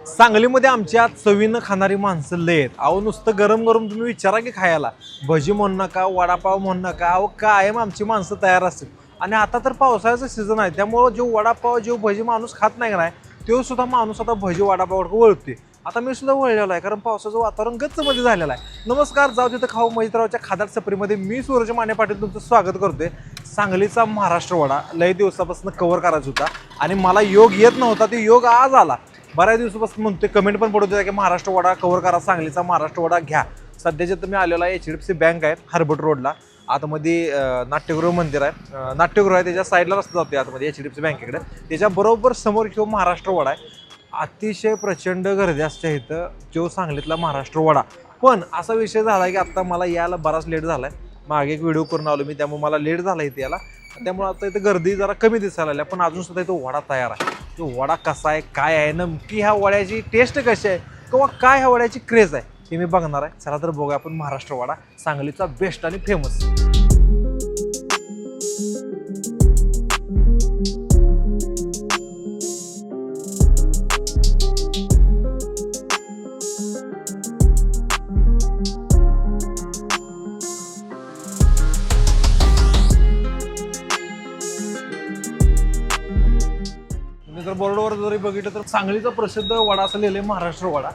सांगलीमध्ये आमच्या चवीनं खाणारी माणसं लय आहेत. अहो नुसतं गरम गरम तुम्ही विचारा की खायला भजी म्हणू नका, वडापाव म्हणू नका, अहो कायम आमची माणसं तयार असतील. आणि आता तर पावसाळ्याचं सीझन आहे, त्यामुळं जो वडापाव जो भजी माणूस खात नाही का नाही, तो सुद्धा माणूस आता भजी वडापाव वळतोय. आता मी सुद्धा वळलेलो आहे, कारण पावसाचं वातावरण गच्चमध्ये झालेलं आहे. नमस्कार, जाऊ तिथं खाऊ मैत्रावच्या खादाड सफरीमध्ये मी सूरज माने पाटील तुमचं स्वागत करतोय. सांगलीचा महाराष्ट्र वडा लय दिवसापासून कव्हर करायचा होता आणि मला योग येत नव्हता, ते योग आज आला. बऱ्याच दिवसापासून म्हणतोय, कमेंट पण पडत होत्या की महाराष्ट्र वडा कव्हर करा, सांगलीचा महाराष्ट्र वडा घ्या. सध्याच्या तुम्ही आलेला आहे HDFC बँक आहे हरबट रोडला, आतमध्ये नाट्यगृह मंदिर आहे, नाट्यगृह आहे, त्याच्या साईडला रस्ता जातोय आतमध्ये HDFC बँकेकडे. त्याच्या बरोबर समोर किंवा महाराष्ट्र वडा आहे. अतिशय प्रचंड गर्दी असते इथं जो सांगलीतला महाराष्ट्र वडा. पण असा विषय झाला की आता मला यायला बराच लेट झालाय, मागे एक व्हिडिओ करून आलो मी, त्यामुळे मला लेट झाला इथे याला. त्यामुळे आता इथं गर्दी जरा कमी दिसायला लागल्या, पण अजून सुद्धा इथं वडा तयार आहे. तो वडा कसा आहे, काय आहे, नमकी ह्या वड्याची टेस्ट कशी आहे किंवा काय ह्या वड्याची क्रेज आहे हे मी बघणार आहे. चला तर बघूया आपण महाराष्ट्र वडा, सांगलीचा बेस्ट आणि फेमस. जर बोर्डवर जरी बघितलं तर सांगलीचा प्रसिद्ध वडा असं लिहिलंय महाराष्ट्र वडा.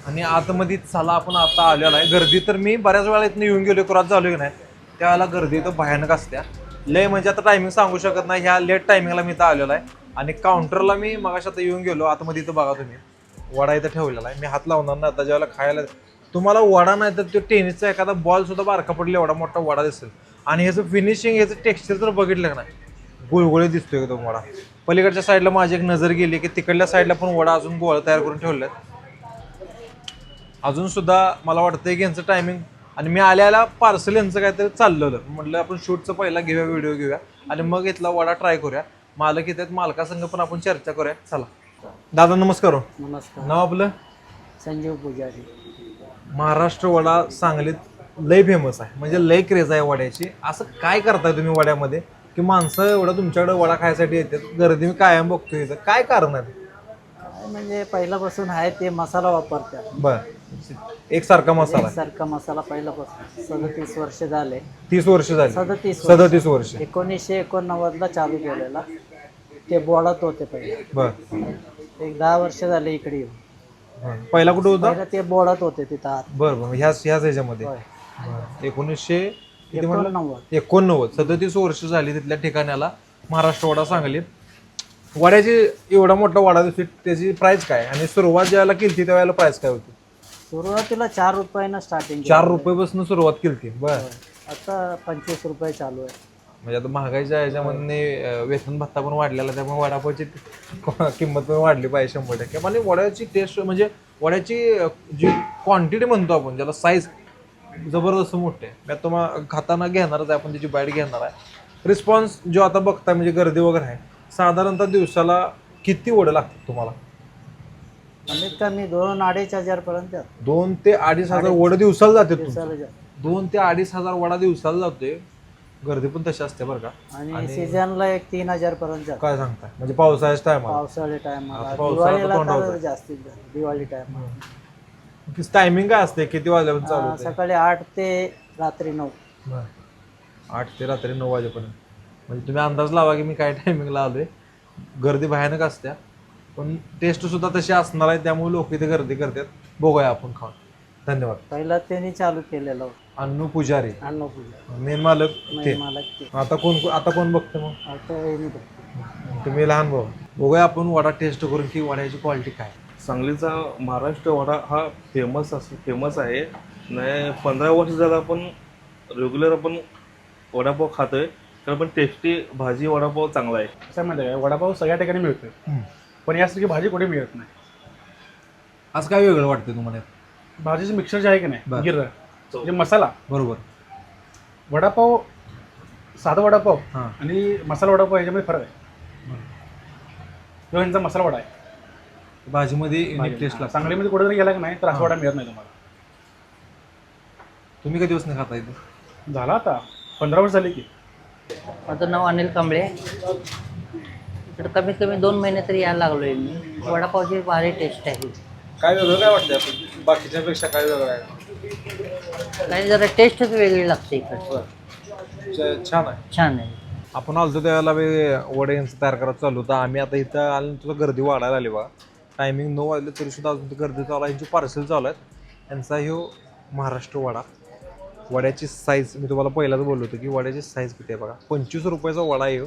आणि आतमध्ये चला आपण आता आलेला आहे. गर्दी तर मी बऱ्याच वेळा इथनं येऊन गेलो, क्रॉस झालो की नाही, त्यावेळेला गर्दी तर भयानक असत्या. लय म्हणजे आता टायमिंग सांगू शकत नाही, ह्या लेट टायमिंगला मी इथं आलेलो आहे. आणि काउंटरला मी मगाशी आता येऊन गेलो, आतमध्ये इथं बघा तुम्ही वडा इथं ठेवलेला आहे. मी हात लावणार ना आता ज्यावेळेला खायला तुम्हाला वडा नाही तर तो टेनिसचा एखादा बॉल सुद्धा बारका पडला एवढा मोठा वडा दिसेल. आणि ह्याचं फिनिशिंग, ह्याचं टेक्स्चर जर बघितलं का नाही, गुळगुळी दिसतोय एकदम वडा. पलीकडच्या साईडला माझी एक नजर गेली की तिकडल्या साईडला पण वडा अजून गोळा तयार करून ठेवलेत. अजून सुद्धा मला वाटतंय की यांचं टायमिंग, आणि मी आल्याला पार्सल यांचं काहीतरी चाललेलं, म्हटलं आपण शूटचं पहिला घेऊया, व्हिडिओ घेऊया आणि मग इथला वडा ट्राय करूया. मालक इथे मालकासंग पण आपण चर्चा करूया. चला दादा, नमस्कार. नमस्कार. नाव आपलं? संजीव पुजारी. महाराष्ट्र वडा सांगलीत लय फेमस आहे, म्हणजे लय क्रेज आहे वड्याची. असं काय करताय तुम्ही वड्यामध्ये की माणसं एवढं तुमच्याकडे वडा खायसाठी येतात, गर्दी मी कायम बघतोय इथं, काय कारण आहे? काय म्हणजे पहिल्यापासून आहे ते मसाला वापरतात. बर, एकसारखा मसाला, सारखा मसाला पहिल्यापासून 37 वर्ष झाले. 30 वर्ष झाली. 37 वर्ष. 1989 ला चालू केलेला. ते बोळात होते पहिले. बर. एक 10 वर्ष झाले इकडे येऊन. पहिला कुठं होता? पहिला ते बोळात होते तिथं आत. बरं, ह्याच ह्याच्यामध्ये होय. 1989, 37 वर्ष झाली तिथल्या ठिकाणाला महाराष्ट्र वडा सांगली. वड्याची एवढा मोठा वडा दिसतो, त्याची प्राइस काय आणि सुरुवात ज्यावेळेला केली त्यावेळेला प्राइस काय होती? सुरुवातीला 4 रुपयानं स्टार्टिंग. 4 रुपयापासून सुरुवात केली. बर. आता 25 रुपये चालू आहे. म्हणजे आता महागाईच्या ह्याच्यामध्ये वेतन भत्ता पण वाढलेला, त्यामुळे वडापावची किंमत पण वाढली पाहिजे 100%. आणि वड्याची टेस्ट म्हणजे वड्याची जी क्वांटिटी म्हणतो आपण ज्याला, साईज जबरदस्त मोठे आहे. मी आता खाताना घेणारच आहे, आपण त्याची बाईट घेणार आहे. रिस्पॉन्स जो आता बघताय म्हणजे गर्दी वगैरे आहे, साधारणतः दिवसाला किती वडे लागतात तुम्हाला? कमीत कमी 2-2.5 हजार पर्यंत. 2 ते 2.5 हजार वडे दिवसाला जाते. दिवसाला 2 ते 2.5 हजार वडा दिवसाला जातोय. गर्दी पण तशी असते बरं का. आणि सीझनला 3,000 पर्यंत. काय सांगताय? म्हणजे पावसाळ्याच्या टायमाला? पावसाळी टायमाला, पावसाळ्यात दिवाळीला जास्तीत जास्त. दिवाळी टायमाला टायमिंग काय असते, किती वाजल्यापर्यंत चालू होते? सकाळी 8 ते रात्री 9. 8 ते रात्री 9 वाजेपर्यंत. म्हणजे तुम्ही अंदाज लावा की मी काय टायमिंगला आलोय. गर्दी भयानक असत्या, पण टेस्ट सुद्धा तशी असणार आहे, त्यामुळे लोक इथे गर्दी करतात. बघूया आपण खाऊन. धन्यवाद. पहिला त्यांनी चालू केलेलं. अन्नू पुजारी, अन्न पुजारी मेन मालक ते. मला ते आता कोण बघतं मग? आता हे नाही बघतो. तुम्ही लहान भाऊ. बघूया आपण वडा टेस्ट करून की वड्याची क्वालिटी काय. सांगलीचा महाराष्ट्र वडा हा फेमस आहे. नाही 15 वर्ष झालं आपण रेग्युलर आपण वडापाव खातोय, तर पण टेस्टी भाजी वडापाव चांगला आहे. असं माहिती आहे, वडापाव सगळ्या ठिकाणी मिळतोय, पण यासारखी भाजी कुठे मिळत नाही. आज काय वेगळं वाटतं तुम्हाला? भाजीचं मिक्सर जे आहे की नाही, गिर्र म्हणजे मसाला. बरोबर. वडापाव, साधा वडापाव हां. आणि मसाला वडापाव याच्यामध्ये फरक आहे. जो यांचा मसाला वडा आहे, भाजीमध्ये युनिक टेस्ट लागतो. सांगलीमध्ये कुठेतरी गेला की नाही तर असा वडा मिळत नाही तुम्हाला. तुम्ही कधी दिवस नाही खाता इथे? झाला आता 15 वर्ष झाली की. माझं नाव अनिल कांबळे. इकडं कमीत कमी 2 महिने तरी यायला लागलोय मी. वडापावची भारी टेस्ट आहे. काय वेगळं काय वाटतं आपण बाकीच्यापेक्षा काय वेगळं आहे? आणि जरा टेस्टच वेगळी लागते इकडं. छान आहे. छान आहे. आपण आलतो त्यावेळेला वडे यांचं तयार करायचं चालू होतं. आम्ही आता इथं आलं तुझं गर्दी वाढायला आली बघा. टायमिंग 9 वाजले तरी सुद्धा अजून गर्दी चालू आहे. यांची पार्सल चालू आहेत. यांचा ह्यो महाराष्ट्र वडा. वड्याची साईज मी तुम्हाला पहिलाच बोललो होतो की वड्याची साईज किती आहे बघा. 25 रुपयाचा वडा आहे.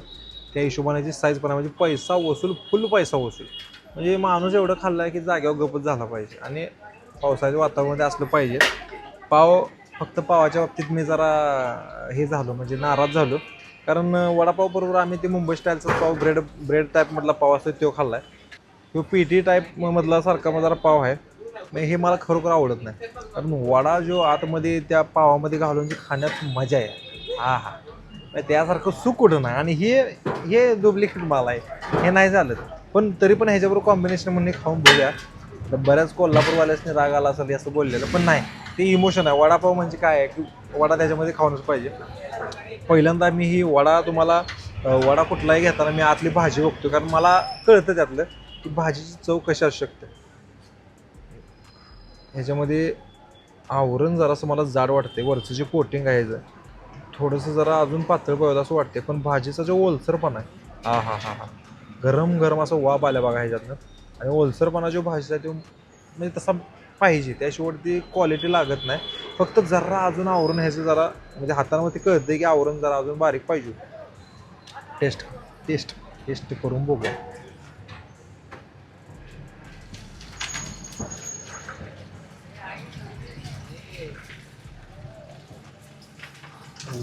त्या हिशोबाने साईज पण म्हणजे पैसा वसूल, फुल पैसा वसूल. म्हणजे माणूस एवढं खाल्ला आहे की जाग्यावर गपच झाला पाहिजे आणि पावसाच्या वातावरणामध्ये असलं पाहिजे. पाव फक्त पावाच्या बाबतीत मी जरा हे झालो म्हणजे नाराज झालो. कारण वडापाव बरोबर आम्ही ते मुंबई स्टाईलचा पाव ब्रेड टाईपमधला पाव असतो तो खाल्ला आहे. तो पीटी टाईपमधला सारखा जरा पाव आहे. नाही हे मला खरोखर आवडत नाही. कारण वडा जो आतमध्ये त्या पावामध्ये घालून जी खाण्यात मजा आहे हा हा त्यासारखं सुख कुठं नाही. आणि हे डुप्लिकेट माल आहे. हे नाही झालं पण तरी पण ह्याच्याबरोबर कॉम्बिनेशन म्हणून खाऊन बघूया. तर बऱ्याच कोल्हापूरवाल्यासनी राग आला असेल असं बोललेलं पण नाही. ते इमोशन आहे. वडापाव म्हणजे काय आहे की वडा त्याच्यामध्ये खाऊनच पाहिजे. पहिल्यांदा मी ही वडा तुम्हाला वडा कुठलाही घेताना मी आतली भाजी बघतो कारण मला कळतं त्यातलं की भाजीची चव कशी असू शकते. ह्याच्यामध्ये आवरण जरासं मला जाड वाटते. वरचं जे कोटिंग आहे थोडंसं जरा अजून पातळ पाहिजे असं वाटते. पण भाजीचा जो ओलसरपणा आहे हा हा हा हा गरम गरम असं वाफ आल्या बघा ह्याच्यातनं. आणि ओलसरपणा जो भाजीचा तो म्हणजे तसा पाहिजे. त्याशिवाय ती क्वालिटी लागत नाही. फक्त जरा अजून आवरण ह्याचं जरा म्हणजे हातांमध्ये कळतं की आवरण जरा अजून बारीक पाहिजे. टेस्ट टेस्ट टेस्ट करून बघूया.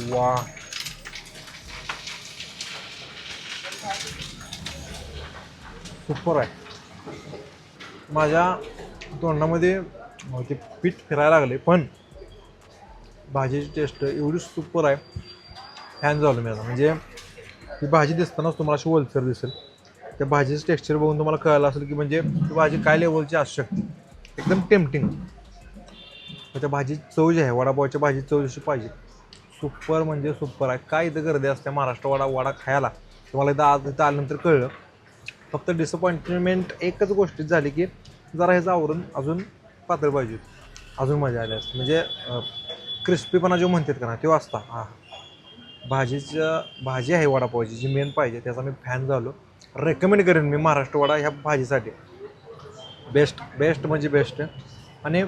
वा सुपर आहे. माझ्या तोंडामध्ये ते पीठ फिरायला लागले पण भाजीची टेस्ट एवढी सुपर आहे. फॅन झालो मी आता. म्हणजे ही भाजी दिसतानाच तुम्हाला अशी ओलसर दिसेल. त्या भाजीचं टेक्स्चर बघून तुम्हाला कळालं असेल की म्हणजे ती भाजी काय लेवलची असू शकते. एकदम टेम्पटिंग. त्या भाजीची चव जी आहे वडापावच्या भाजीची चव जशी पाहिजे सुपर म्हणजे सुपर आहे. काय इथं गर्दी असते महाराष्ट्र वडा खायला तुम्हाला इथं आल्यानंतर कळलं. फक्त डिसअपॉइंटमेंट एकच गोष्टीत झाली की जरा ह्याचं आवरण अजून पातळ पाहिजे. अजून मजा आली असते. म्हणजे क्रिस्पीपणा जो म्हणतात का ना तो असता. हा भाजी आहे वडापावची जी मेन पाहिजे त्याचा मी फॅन झालो. रेकमेंड करेन मी महाराष्ट्र वडा ह्या भाजीसाठी. बेस्ट म्हणजे बेस्ट. आणि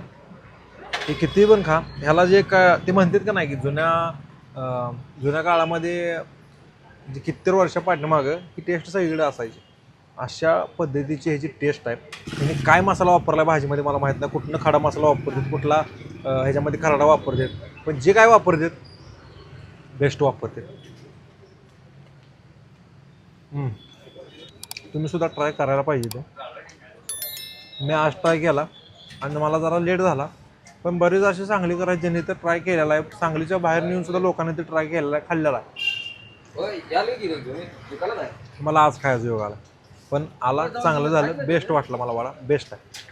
ते किती पण खा ह्याला जे ते म्हणतात का नाही की जुन्या काळामध्ये म्हणजे कित्येक वर्षा पाठीमागं ही टेस्ट सगळीकडे असायची. अशा पद्धतीची ह्याची टेस्ट आहे. आणि काय मसाला वापरला भाजीमध्ये मला माहीत नाही. कुठनं खडा मसाला वापरतात कुठला ह्याच्यामध्ये खरडा वापरतात पण जे काय वापरतात बेस्ट वापरतात. तुम्ही सुद्धा ट्राय करायला पाहिजे. तो मी आज ट्राय केला आणि मला जरा लेट झाला पण बरेच असे सांगलीकर ज्यांनी तर ट्राय केलेला आहे. सांगलीच्या बाहेर नेऊन सुद्धा लोकांनी ते ट्राय केलेला आहे खाल्लेला आहे. मला आज खायचं योग आला पण आला चांगलं झालं. बेस्ट वाटलं मला वडा बेस्ट आहे.